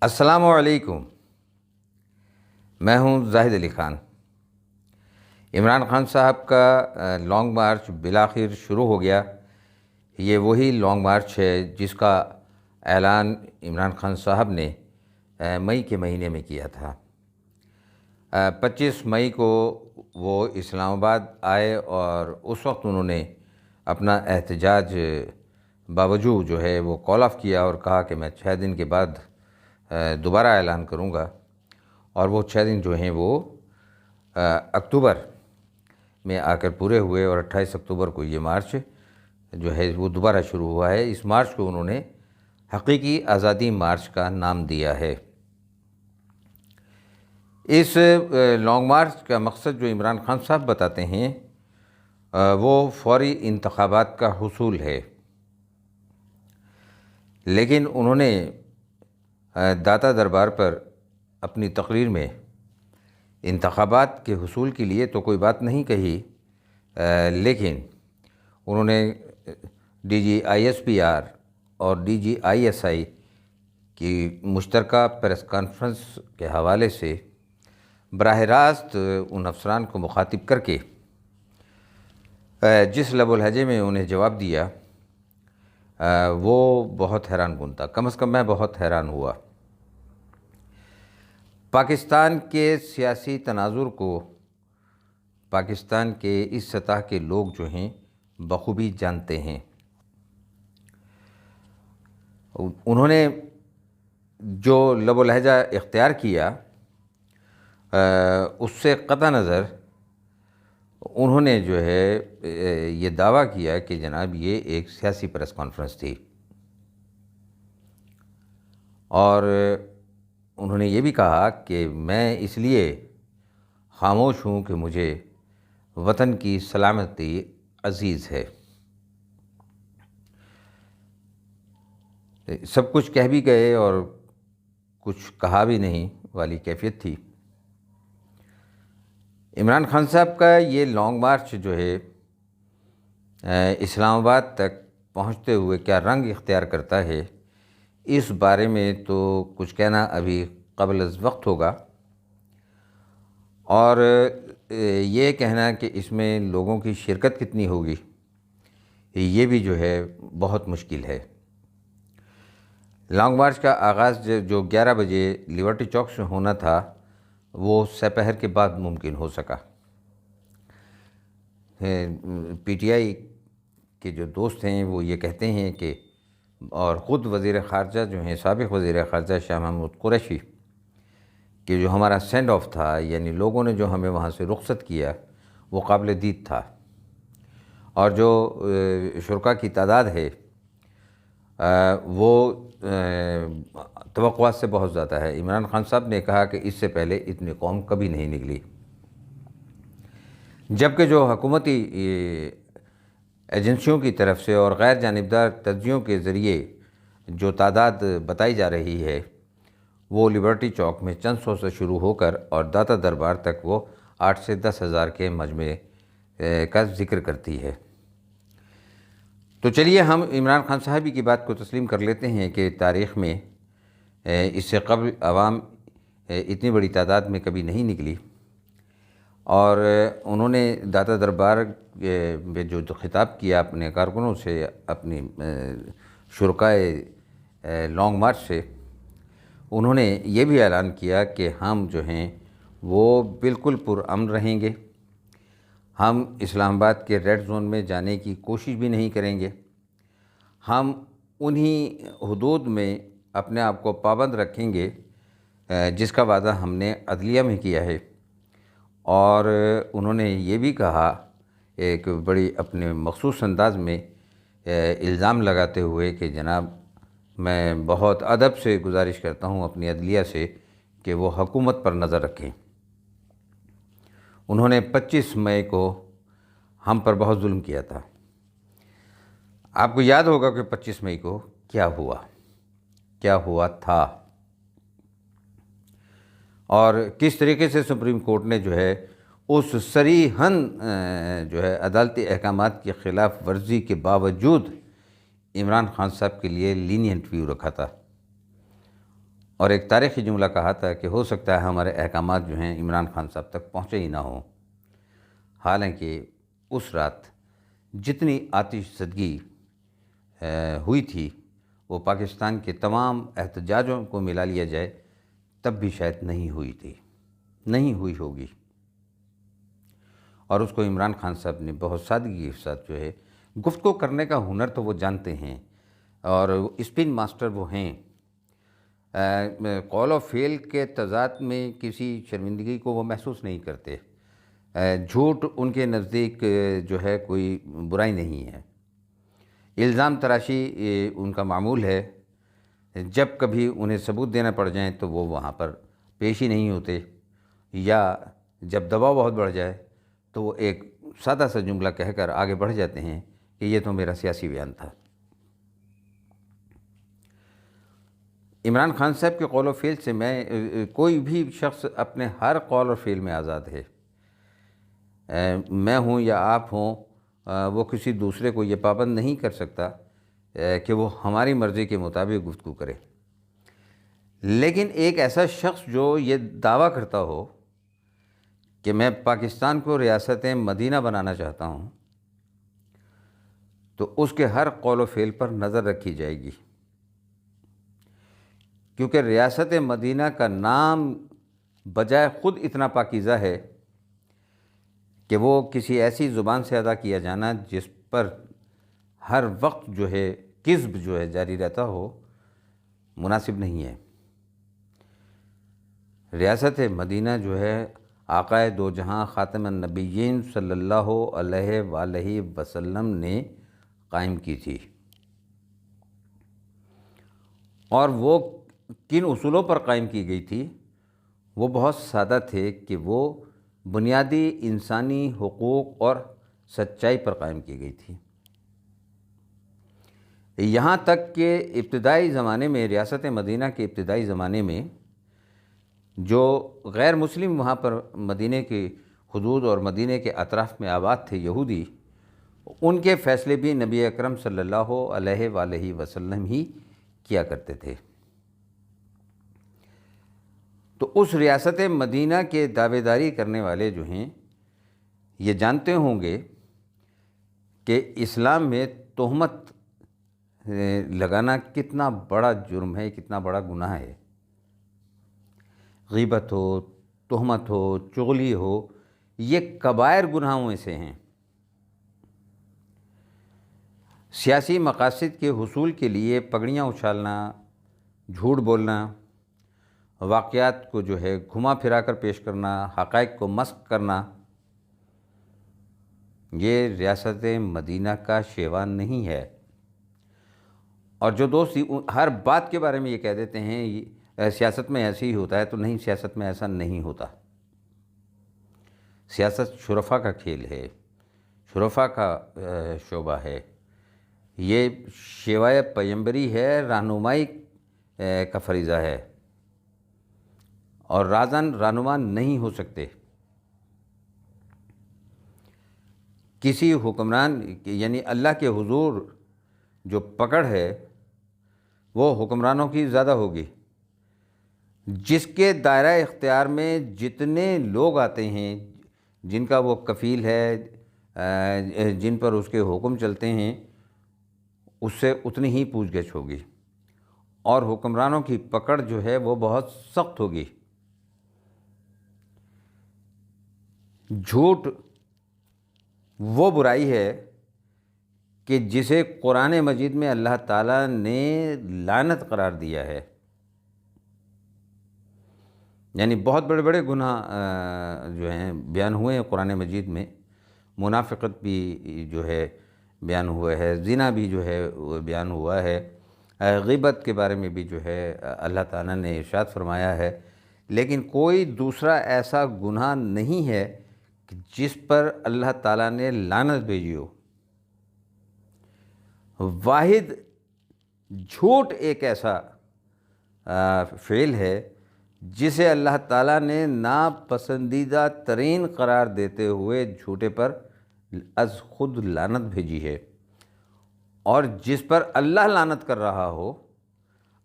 السلام علیکم، میں ہوں زاہد علی خان۔ عمران خان صاحب کا لانگ مارچ بالآخر شروع ہو گیا۔ یہ وہی لانگ مارچ ہے جس کا اعلان عمران خان صاحب نے مئی کے مہینے میں کیا تھا۔ 25 مئی کو وہ اسلام آباد آئے اور اس وقت انہوں نے اپنا احتجاج باوجود جو ہے وہ کال آف کیا اور کہا کہ میں 6 دن کے بعد دوبارہ اعلان کروں گا، اور وہ 6 دن جو ہیں وہ اکتوبر میں آ کر پورے ہوئے، اور 28 اکتوبر کو یہ مارچ جو ہے وہ دوبارہ شروع ہوا ہے۔ اس مارچ کو انہوں نے حقیقی آزادی مارچ کا نام دیا ہے۔ اس لانگ مارچ کا مقصد جو عمران خان صاحب بتاتے ہیں وہ فوری انتخابات کا حصول ہے، لیکن انہوں نے داتا دربار پر اپنی تقریر میں انتخابات کے حصول کے لیے تو کوئی بات نہیں کہی، لیکن انہوں نے D G I S P R اور D G I S I کی مشترکہ پریس کانفرنس کے حوالے سے براہ راست ان افسران کو مخاطب کر کے جس لب و لہجے میں انہیں جواب دیا وہ بہت حیران کن تھا۔ کم از کم میں بہت حیران ہوا۔ پاکستان کے سیاسی تناظر کو پاکستان کے اس سطح کے لوگ جو ہیں بخوبی جانتے ہیں۔ انہوں نے جو لب و لہجہ اختیار کیا اس سے قطع نظر انہوں نے جو ہے یہ دعویٰ کیا کہ جناب یہ ایک سیاسی پریس کانفرنس تھی، اور انہوں نے یہ بھی کہا کہ میں اس لیے خاموش ہوں کہ مجھے وطن کی سلامتی عزیز ہے۔ سب کچھ کہہ بھی گئے اور کچھ کہا بھی نہیں والی کیفیت تھی۔ عمران خان صاحب کا یہ لانگ مارچ جو ہے اسلام آباد تک پہنچتے ہوئے کیا رنگ اختیار کرتا ہے، اس بارے میں تو کچھ کہنا ابھی قبل از وقت ہوگا، اور یہ کہنا کہ اس میں لوگوں کی شرکت کتنی ہوگی یہ بھی جو ہے بہت مشکل ہے۔ لانگ مارچ کا آغاز جو 11 بجے لیبرٹی چوک سے ہونا تھا وہ سپہر کے بعد ممکن ہو سکا۔ پی ٹی آئی کے جو دوست ہیں وہ یہ کہتے ہیں کہ، اور خود وزیر خارجہ جو ہیں سابق وزیر خارجہ شاہ محمود قریشی، کہ جو ہمارا سینڈ آف تھا، یعنی لوگوں نے جو ہمیں وہاں سے رخصت کیا، وہ قابل دید تھا، اور جو شرکاء کی تعداد ہے وہ توقعات سے بہت زیادہ ہے۔ عمران خان صاحب نے کہا کہ اس سے پہلے اتنی قوم کبھی نہیں نکلی، جبکہ جو حکومتی ایجنسیوں کی طرف سے اور غیر جانبدار تجزیوں کے ذریعے جو تعداد بتائی جا رہی ہے وہ لیبرٹی چوک میں چند سو سے شروع ہو کر اور داتا دربار تک وہ 8 سے 10 ہزار کے مجمع کا ذکر کرتی ہے۔ تو چلیے ہم عمران خان صاحبی کی بات کو تسلیم کر لیتے ہیں کہ تاریخ میں اس سے قبل عوام اتنی بڑی تعداد میں کبھی نہیں نکلی، اور انہوں نے داتا دربار میں جو خطاب کیا اپنے کارکنوں سے، اپنی شرکائے لانگ مارچ سے، انہوں نے یہ بھی اعلان کیا کہ ہم جو ہیں وہ بالکل پرامن رہیں گے، ہم اسلام آباد کے ریڈ زون میں جانے کی کوشش بھی نہیں کریں گے، ہم انہی حدود میں اپنے آپ کو پابند رکھیں گے جس کا وعدہ ہم نے عدلیہ میں کیا ہے۔ اور انہوں نے یہ بھی کہا ایک بڑی اپنے مخصوص انداز میں الزام لگاتے ہوئے کہ جناب میں بہت ادب سے گزارش کرتا ہوں اپنی عدلیہ سے کہ وہ حکومت پر نظر رکھیں۔ انہوں نے 25 مئی کو ہم پر بہت ظلم کیا تھا۔ آپ کو یاد ہوگا کہ 25 مئی کو کیا ہوا تھا، اور کس طریقے سے سپریم کورٹ نے جو ہے اس صریحاً جو ہے عدالتی احکامات کی خلاف ورزی کے باوجود عمران خان صاحب کے لیے لینینٹ ویو رکھا تھا، اور ایک تاریخی جملہ کہا تھا کہ ہو سکتا ہے ہمارے احکامات جو ہیں عمران خان صاحب تک پہنچے ہی نہ ہوں۔ حالانکہ اس رات جتنی آتش زدگی ہوئی تھی وہ پاکستان کے تمام احتجاجوں کو ملا لیا جائے تب بھی شاید نہیں ہوئی تھی، نہیں ہوئی ہوگی۔ اور اس کو عمران خان صاحب نے بہت سادگی کے ساتھ جو ہے گفتگو کرنے کا ہنر تو وہ جانتے ہیں، اور اسپن ماسٹر وہ ہیں، قول و فعل کے تضاد میں کسی شرمندگی کو وہ محسوس نہیں کرتے۔ جھوٹ ان کے نزدیک جو ہے کوئی برائی نہیں ہے، الزام تراشی ان کا معمول ہے۔ جب کبھی انہیں ثبوت دینا پڑ جائیں تو وہ وہاں پر پیش ہی نہیں ہوتے، یا جب دباؤ بہت بڑھ جائے تو وہ ایک سادہ سا جملہ کہہ کر آگے بڑھ جاتے ہیں کہ یہ تو میرا سیاسی بیان تھا۔ عمران خان صاحب کے قول و فعل سے کوئی بھی شخص اپنے ہر قول و فعل میں آزاد ہے۔ میں ہوں یا آپ ہوں، وہ کسی دوسرے کو یہ پابند نہیں کر سکتا کہ وہ ہماری مرضی کے مطابق گفتگو کرے۔ لیکن ایک ایسا شخص جو یہ دعویٰ کرتا ہو کہ میں پاکستان کو ریاست مدینہ بنانا چاہتا ہوں، تو اس کے ہر قول و فعل پر نظر رکھی جائے گی، کیونکہ ریاست مدینہ کا نام بجائے خود اتنا پاکیزہ ہے کہ وہ کسی ایسی زبان سے ادا کیا جانا جس پر ہر وقت جو ہے کذب جو ہے جاری رہتا ہو، مناسب نہیں ہے۔ ریاست مدینہ جو ہے آقائے دو جہاں خاتم النبیین صلی اللہ علیہ وآلہ وسلم نے قائم کی تھی، اور وہ کن اصولوں پر قائم کی گئی تھی؟ وہ بہت سادہ تھے کہ وہ بنیادی انسانی حقوق اور سچائی پر قائم کی گئی تھی۔ یہاں تک کہ ابتدائی زمانے میں، ریاست مدینہ کے ابتدائی زمانے میں، جو غیر مسلم وہاں پر مدینہ کے حدود اور مدینہ کے اطراف میں آباد تھے، یہودی، ان کے فیصلے بھی نبی اکرم صلی اللہ علیہ وآلہ وسلم ہی کیا کرتے تھے۔ تو اس ریاست مدینہ کے دعوے داری کرنے والے جو ہیں یہ جانتے ہوں گے کہ اسلام میں تہمت لگانا کتنا بڑا جرم ہے، کتنا بڑا گناہ ہے۔ غیبت ہو، تہمت ہو، چغلی ہو، یہ کبائر گناہوں میں سے ہیں۔ سیاسی مقاصد کے حصول کے لیے پگڑیاں اچھالنا، جھوٹ بولنا، واقعات کو جو ہے گھما پھرا کر پیش کرنا، حقائق کو مسخ کرنا، یہ ریاست مدینہ کا شیوان نہیں ہے۔ اور جو دوست ہر بات کے بارے میں یہ کہہ دیتے ہیں سیاست میں ایسے ہی ہوتا ہے، تو نہیں، سیاست میں ایسا نہیں ہوتا۔ سیاست شرفاء کا کھیل ہے، شرفاء کا شعبہ ہے، یہ شیوائے پیمبری ہے، رہنمائی کا فریضہ ہے، اور رازن رہنما نہیں ہو سکتے۔ کسی حکمران یعنی اللہ کے حضور جو پکڑ ہے وہ حکمرانوں کی زیادہ ہوگی۔ جس کے دائرہ اختیار میں جتنے لوگ آتے ہیں، جن کا وہ کفیل ہے، جن پر اس کے حکم چلتے ہیں، اس سے اتنی ہی پوچھ گچھ ہوگی، اور حکمرانوں کی پکڑ جو ہے وہ بہت سخت ہوگی۔ جھوٹ وہ برائی ہے کہ جسے قرآن مجید میں اللہ تعالیٰ نے لعنت قرار دیا ہے۔ یعنی بہت بڑے بڑے گناہ جو ہیں بیان ہوئے ہیں قرآن مجید میں، منافقت بھی جو ہے بیان ہوا ہے، زنا بھی جو ہے وہ بیان ہوا ہے، غیبت کے بارے میں بھی جو ہے اللہ تعالیٰ نے ارشاد فرمایا ہے، لیکن کوئی دوسرا ایسا گناہ نہیں ہے کہ جس پر اللہ تعالیٰ نے لعنت بھیجی ہو۔ واحد جھوٹ ایک ایسا فعل ہے جسے اللہ تعالیٰ نے ناپسندیدہ ترین قرار دیتے ہوئے جھوٹے پر از خود لعنت بھیجی ہے، اور جس پر اللہ لعنت کر رہا ہو،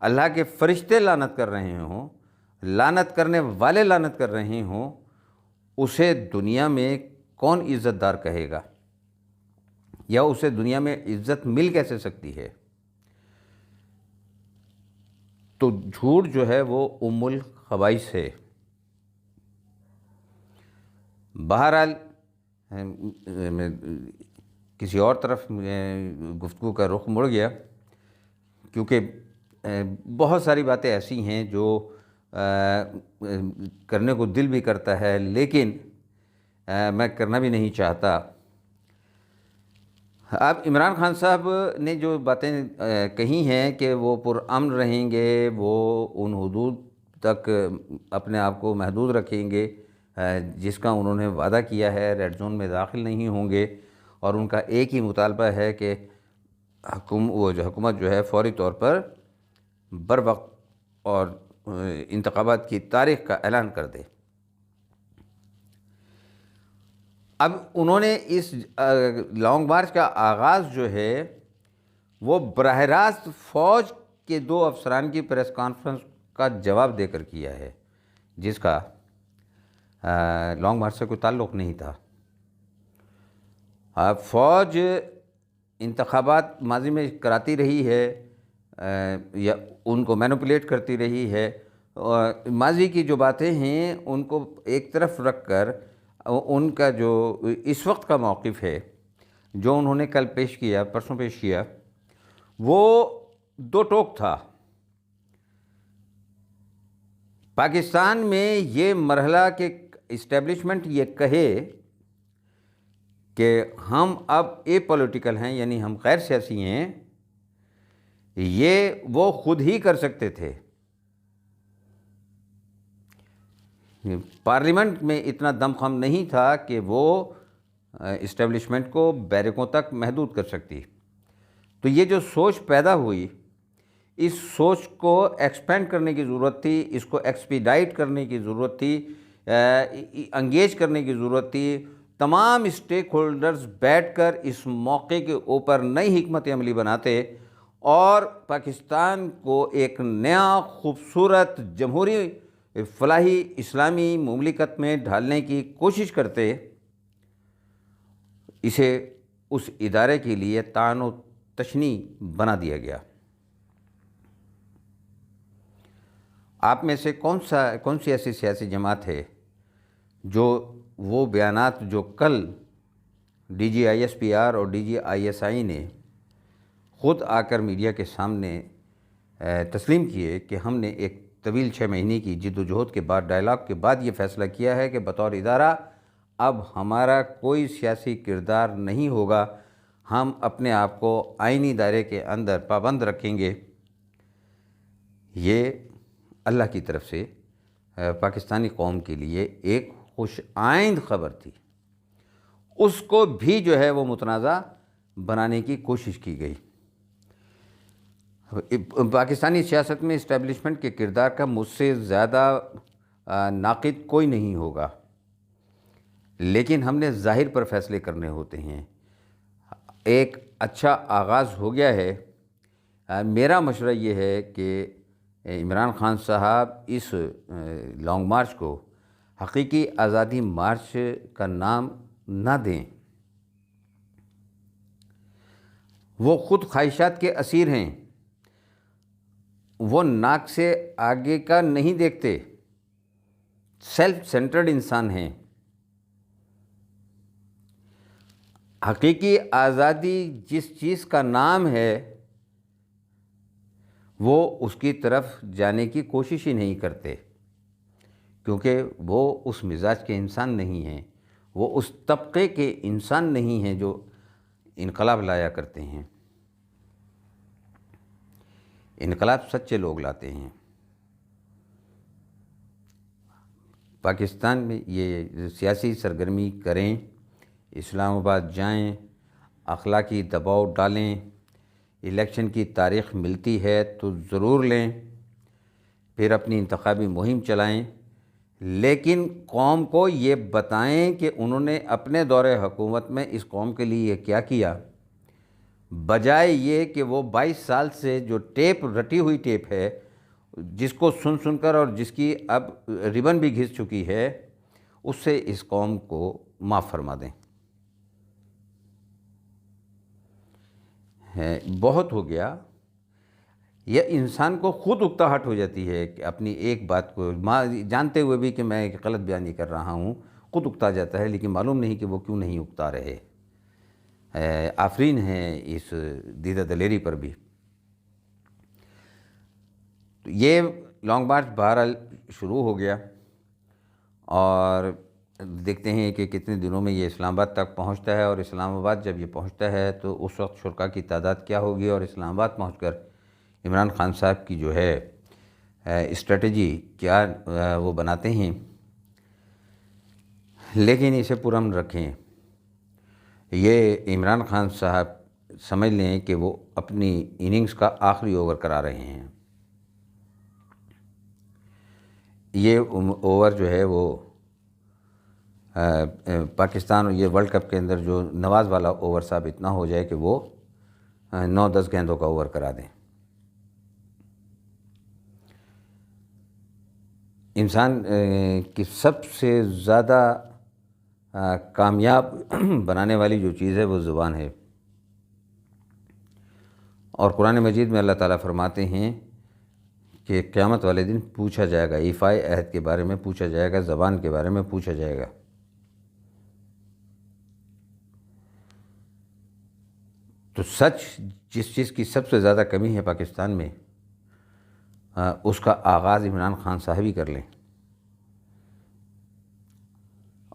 اللہ کے فرشتے لعنت کر رہے ہوں، لعنت کرنے والے لعنت کر رہے ہوں، اسے دنیا میں کون عزت دار کہے گا، یا اسے دنیا میں عزت مل کیسے سکتی ہے؟ تو جھوٹ جو ہے وہ ام الخبائث ہے۔ بہرحال میں کسی اور طرف گفتگو کا رخ مڑ گیا، کیونکہ بہت ساری باتیں ایسی ہیں جو کرنے کو دل بھی کرتا ہے، لیکن میں کرنا بھی نہیں چاہتا۔ اب عمران خان صاحب نے جو باتیں کہی ہیں کہ وہ پرامن رہیں گے، وہ ان حدود تک اپنے آپ کو محدود رکھیں گے جس کا انہوں نے وعدہ کیا ہے، ریڈ زون میں داخل نہیں ہوں گے، اور ان کا ایک ہی مطالبہ ہے کہ حکومت جو ہے فوری طور پر بروقت اور انتخابات کی تاریخ کا اعلان کر دے۔ اب انہوں نے اس لانگ مارچ کا آغاز جو ہے وہ براہ راست فوج کے 2 افسران کی پریس کانفرنس کا جواب دے کر کیا ہے، جس کا لانگ مارچ سے کوئی تعلق نہیں تھا۔ فوج انتخابات ماضی میں کراتی رہی ہے یا ان کو مینوپولیٹ کرتی رہی ہے، اور ماضی کی جو باتیں ہیں ان کو ایک طرف رکھ کر ان کا جو اس وقت کا موقف ہے، جو انہوں نے کل پیش کیا، پرسوں پیش کیا، وہ 2 ٹوک تھا۔ پاکستان میں یہ مرحلہ کہ اسٹیبلشمنٹ یہ کہے کہ ہم اب اے پولیٹیکل ہیں، یعنی ہم غیر سیاسی ہیں، یہ وہ خود ہی کر سکتے تھے۔ پارلیمنٹ میں اتنا دم خم نہیں تھا کہ وہ اسٹیبلشمنٹ کو بیرکوں تک محدود کر سکتی۔ تو یہ جو سوچ پیدا ہوئی، اس سوچ کو ایکسپینڈ کرنے کی ضرورت تھی، اس کو ایکسپیڈائٹ کرنے کی ضرورت تھی، انگیج کرنے کی ضرورت تھی۔ تمام اسٹیک ہولڈرز بیٹھ کر اس موقع کے اوپر نئی حکمت عملی بناتے اور پاکستان کو ایک نیا خوبصورت جمہوری فلاحی اسلامی مملکت میں ڈھالنے کی کوشش کرتے۔ اسے اس ادارے کے لیے طعن و تشنیع بنا دیا گیا۔ آپ میں سے کون سی ایسی سیاسی جماعت ہے جو وہ بیانات جو کل D G I S P R اور D G I S I نے خود آ کر میڈیا کے سامنے تسلیم کیے کہ ہم نے ایک طویل 6 مہینے کی جد و جہد کے بعد، ڈائلاگ کے بعد یہ فیصلہ کیا ہے کہ بطور ادارہ اب ہمارا کوئی سیاسی کردار نہیں ہوگا، ہم اپنے آپ کو آئینی دائرے کے اندر پابند رکھیں گے۔ یہ اللہ کی طرف سے پاکستانی قوم کے لیے ایک خوش آئند خبر تھی۔ اس کو بھی جو ہے وہ متنازع بنانے کی کوشش کی گئی۔ پاکستانی سیاست میں اسٹیبلشمنٹ کے کردار کا مجھ سے زیادہ ناقد کوئی نہیں ہوگا، لیکن ہم نے ظاہر پر فیصلے کرنے ہوتے ہیں۔ ایک اچھا آغاز ہو گیا ہے۔ میرا مشورہ یہ ہے کہ عمران خان صاحب اس لانگ مارچ کو حقیقی آزادی مارچ کا نام نہ دیں۔ وہ خود خواہشات کے اسیر ہیں، وہ ناک سے آگے کا نہیں دیکھتے، سیلف سینٹرڈ انسان ہیں۔ حقیقی آزادی جس چیز کا نام ہے وہ اس کی طرف جانے کی کوشش ہی نہیں کرتے، کیونکہ وہ اس مزاج کے انسان نہیں ہیں، وہ اس طبقے کے انسان نہیں ہیں جو انقلاب لایا کرتے ہیں۔ انقلاب سچے لوگ لاتے ہیں۔ پاکستان میں یہ سیاسی سرگرمی کریں، اسلام آباد جائیں، اخلاقی دباؤ ڈالیں، الیکشن کی تاریخ ملتی ہے تو ضرور لیں، پھر اپنی انتخابی مہم چلائیں، لیکن قوم کو یہ بتائیں کہ انہوں نے اپنے دور حکومت میں اس قوم کے لیے کیا کیا، بجائے یہ کہ وہ 22 سال سے جو ٹیپ رٹی ہوئی ٹیپ ہے، جس کو سن سن کر اور جس کی اب ربن بھی گھس چکی ہے، اس سے اس قوم کو معاف فرما دیں۔ بہت ہو گیا۔ یہ انسان کو خود اکتاہٹ ہو جاتی ہے کہ اپنی ایک بات کو جانتے ہوئے بھی کہ میں ایک غلط بیانی کر رہا ہوں، خود اکتا جاتا ہے، لیکن معلوم نہیں کہ وہ کیوں نہیں اکتا رہے۔ آفرین ہے اس دیدہ دلیری پر بھی۔ تو یہ لانگ مارچ بہرحال شروع ہو گیا، اور دیکھتے ہیں کہ کتنے دنوں میں یہ اسلام آباد تک پہنچتا ہے، اور اسلام آباد جب یہ پہنچتا ہے تو اس وقت شرکاء کی تعداد کیا ہوگی، اور اسلام آباد پہنچ کر عمران خان صاحب کی جو ہے اسٹریٹجی کیا وہ بناتے ہیں۔ لیکن اسے پرامن رکھیں، یہ عمران خان صاحب سمجھ لیں کہ وہ اپنی اننگز کا آخری اوور کرا رہے ہیں۔ یہ اوور جو ہے وہ پاکستان اور یہ ورلڈ کپ کے اندر جو نواز والا اوور ثابت نہ ہو جائے کہ وہ 9-10 گیندوں کا اوور کرا دیں۔ انسان کی سب سے زیادہ کامیاب بنانے والی جو چیز ہے وہ زبان ہے، اور قرآن مجید میں اللہ تعالیٰ فرماتے ہیں کہ قیامت والے دن پوچھا جائے گا، ایفائے عہد کے بارے میں پوچھا جائے گا، زبان کے بارے میں پوچھا جائے گا۔ تو سچ جس چیز کی سب سے زیادہ کمی ہے پاکستان میں، اس کا آغاز عمران خان صاحب ہی کر لیں،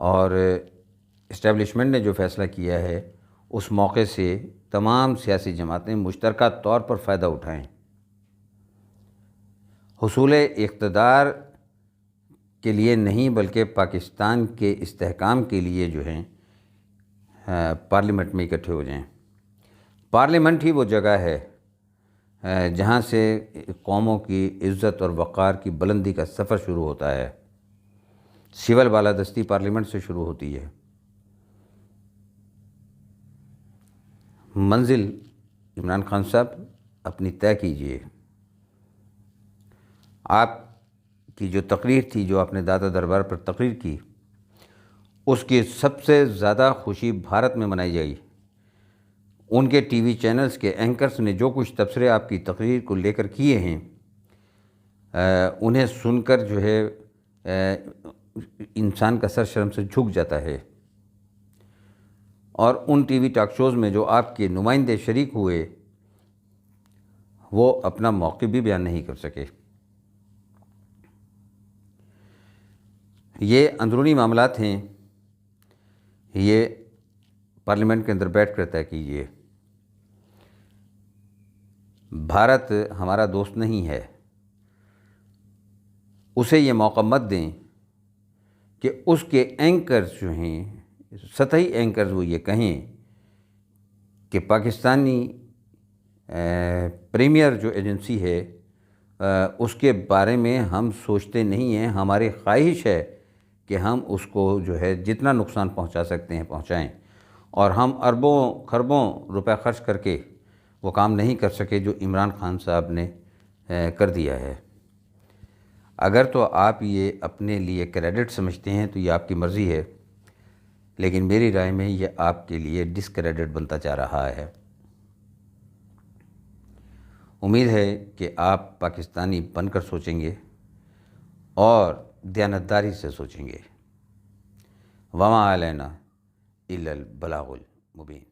اور اسٹیبلشمنٹ نے جو فیصلہ کیا ہے اس موقع سے تمام سیاسی جماعتیں مشترکہ طور پر فائدہ اٹھائیں۔ حصول اقتدار کے لیے نہیں بلکہ پاکستان کے استحکام کے لیے جو ہیں پارلیمنٹ میں اکٹھے ہو جائیں۔ پارلیمنٹ ہی وہ جگہ ہے جہاں سے قوموں کی عزت اور وقار کی بلندی کا سفر شروع ہوتا ہے۔ سول بالادستی پارلیمنٹ سے شروع ہوتی ہے۔ منزل عمران خان صاحب اپنی طے کیجئے۔ آپ کی جو تقریر تھی، جو آپ نے دادا دربار پر تقریر کی، اس کی سب سے زیادہ خوشی بھارت میں منائی جائے گی۔ ان کے ٹی وی چینلز کے اینکرز نے جو کچھ تبصرے آپ کی تقریر کو لے کر کیے ہیں، انہیں سن کر جو ہے انسان کا سر شرم سے جھک جاتا ہے۔ اور ان ٹی وی ٹاک شوز میں جو آپ کے نمائندے شریک ہوئے، وہ اپنا موقف بھی بیان نہیں کر سکے۔ یہ اندرونی معاملات ہیں، یہ پارلیمنٹ کے اندر بیٹھ کر طے کیجیے۔ بھارت ہمارا دوست نہیں ہے، اسے یہ موقع مت دیں کہ اس کے اینکرز جو ہیں، سطحی اینکرز، وہ یہ کہیں کہ پاکستانی پریمیئر جو ایجنسی ہے اس کے بارے میں ہم سوچتے نہیں ہیں، ہماری خواہش ہے کہ ہم اس کو جو ہے جتنا نقصان پہنچا سکتے ہیں پہنچائیں، اور ہم اربوں خربوں روپے خرچ کر کے وہ کام نہیں کر سکے جو عمران خان صاحب نے کر دیا ہے۔ اگر تو آپ یہ اپنے لیے کریڈٹ سمجھتے ہیں تو یہ آپ کی مرضی ہے، لیکن میری رائے میں یہ آپ کے لیے ڈسکریڈٹ بنتا جا رہا ہے۔ امید ہے کہ آپ پاکستانی بن کر سوچیں گے اور دیانتداری سے سوچیں گے۔ وما علینا الا البلاغ المبین۔